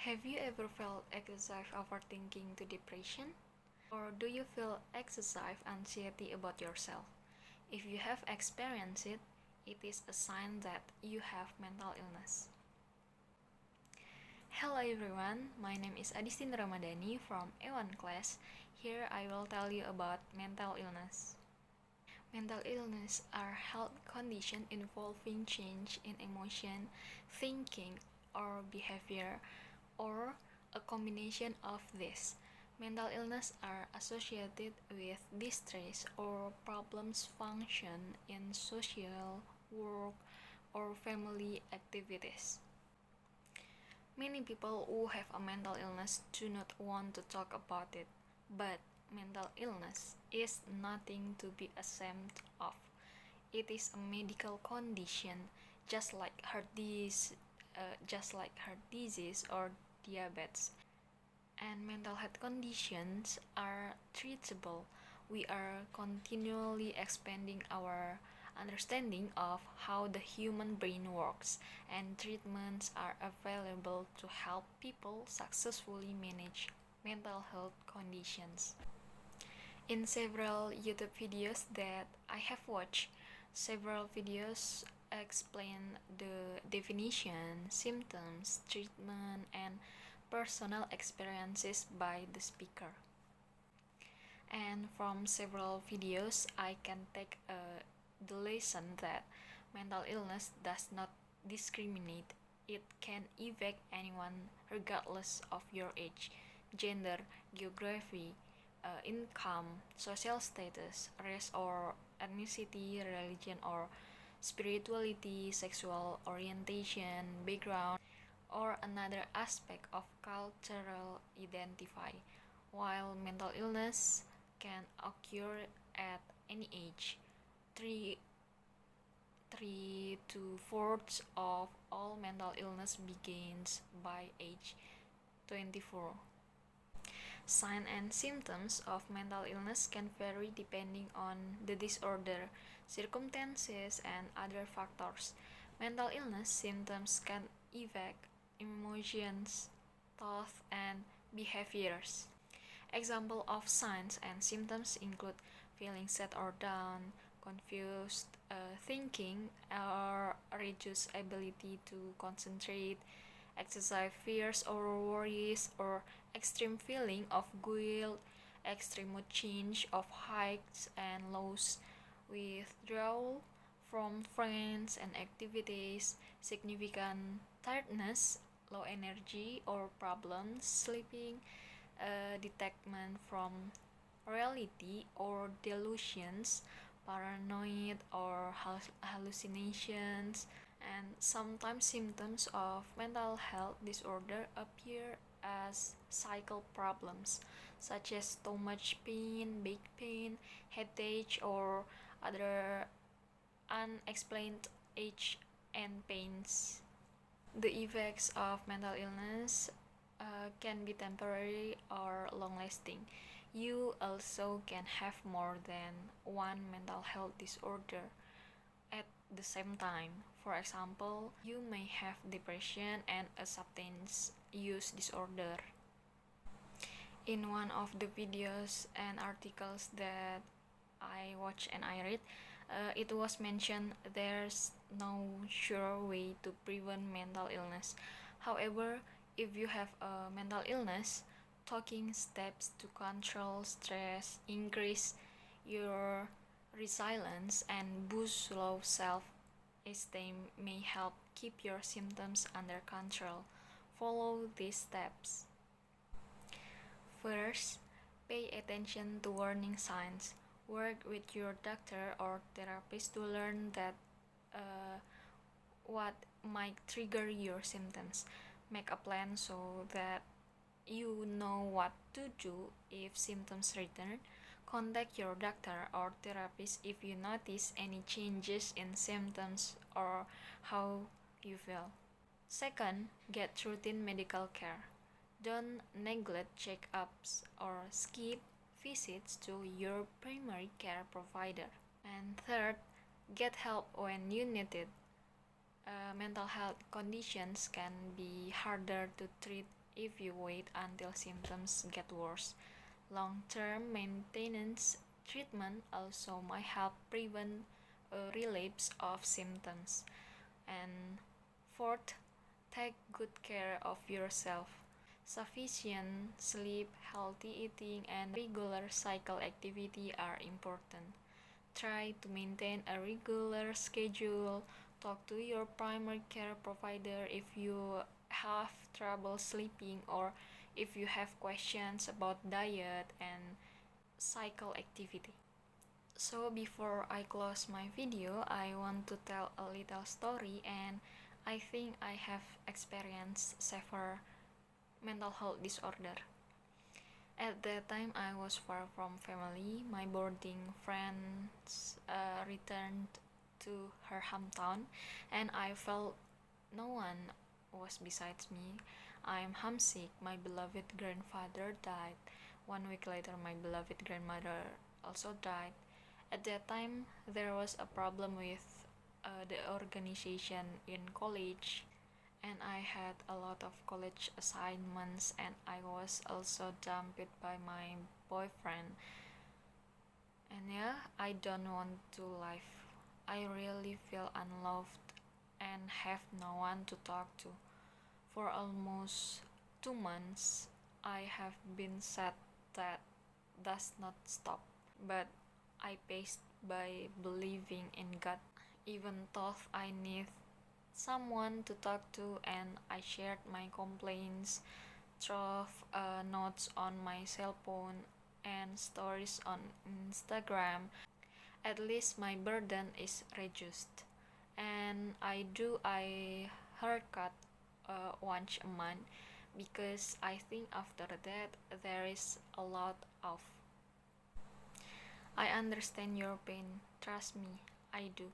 Have you ever felt excessive overthinking to depression? Or do you feel excessive anxiety about yourself? If you have experienced it, it is a sign that you have mental illness. Hello everyone, my name is Adistin Ramadhani from A1 class. Here I will tell you about mental illness. Mental illness are health conditions involving change in emotion, thinking, or behavior, or a combination of these. Mental illness are associated with distress or problems function in social, work, or family activities. Many people who have a mental illness do not want to talk about it, but mental illness is nothing to be ashamed of. It is a medical condition, just like heart disease or diabetes. And mental health conditions are treatable. We are continually expanding our understanding of how the human brain works, and treatments are available to help people successfully manage mental health conditions. In several YouTube videos that I have watched, several videos explain the definition, symptoms, treatment, and personal experiences by the speaker. And from several videos, I can take the lesson that mental illness does not discriminate. It can affect anyone regardless of your age, gender, geography, income, social status, race or ethnicity, religion or spirituality, sexual orientation, background, or another aspect of cultural identity. While mental illness can occur at any age, three to fourths of all mental illness begins by age 24. Signs and symptoms of mental illness can vary depending on the disorder, circumstances, and other factors. Mental illness symptoms can affect emotions, thoughts, and behaviors. Example of signs and symptoms include feeling sad or down, confused thinking, or reduced ability to concentrate, excessive fears or worries, or extreme feeling of guilt, extreme mood change of highs and lows, withdrawal from friends and activities, significant tiredness, low energy or problems sleeping, detachment from reality or delusions, paranoid or hallucinations, and sometimes symptoms of mental health disorder appear as cycle problems such as stomach pain, back pain, headache, or other unexplained aches and pains. The effects of mental illness can be temporary or long-lasting. You also can have more than one mental health disorder at the same time. For example, you may have depression and a substance use disorder. In one of the videos and articles that I watched and I read, it was mentioned there's no sure way to prevent mental illness. However, if you have a mental illness, taking steps to control stress, increase your resilience, and boost low self-esteem may help keep your symptoms under control. Follow these steps. First, pay attention to warning signs. Work with your doctor or therapist to learn that what might trigger your symptoms. Make a plan so that you know what to do if symptoms return. Contact your doctor or therapist if you notice any changes in symptoms or how you feel. Second, get routine medical care. Don't neglect checkups or skip visits to your primary care provider. And third, get help when you need it. Mental health conditions can be harder to treat if you wait until symptoms get worse. Long-term maintenance treatment also might help prevent a relapse of symptoms. And fourth, take good care of yourself. Sufficient sleep, healthy eating, and regular cycle activity are important. Try to maintain a regular schedule. Talk to your primary care provider if you have trouble sleeping or if you have questions about diet and cycle activity. So before I close my video, I want to tell a little story, and I think I have experienced severe mental health disorder. At that time, I was far from family. My boarding friends returned to her hometown, and I felt no one was besides me. I'm homesick. My beloved grandfather died. 1 week later, my beloved grandmother also died. At that time, there was a problem with the organization in college, and I had a lot of college assignments, and I was also dumped by my boyfriend. And yeah, I don't want to live. I really feel unloved and have no one to talk to. For almost 2 months, I have been sad that does not stop, but I paced by believing in God, even though I need someone to talk to, and I shared my complaints through notes on my cell phone and stories on Instagram. At least my burden is reduced, and I do a haircut once a month because I think after that there is a lot of. I understand your pain, trust me, I do.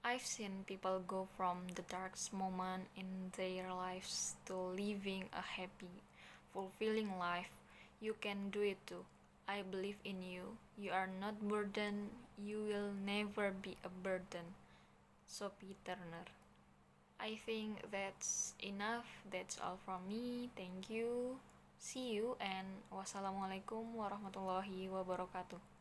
I've seen people go from the darkest moment in their lives to living a happy, fulfilling life. You can do it too. I believe in you. You are not burdened. You will never be a burden. Sophie Turner. I think that's enough. That's all from me. Thank you. See you, and wassalamualaikum warahmatullahi wabarakatuh.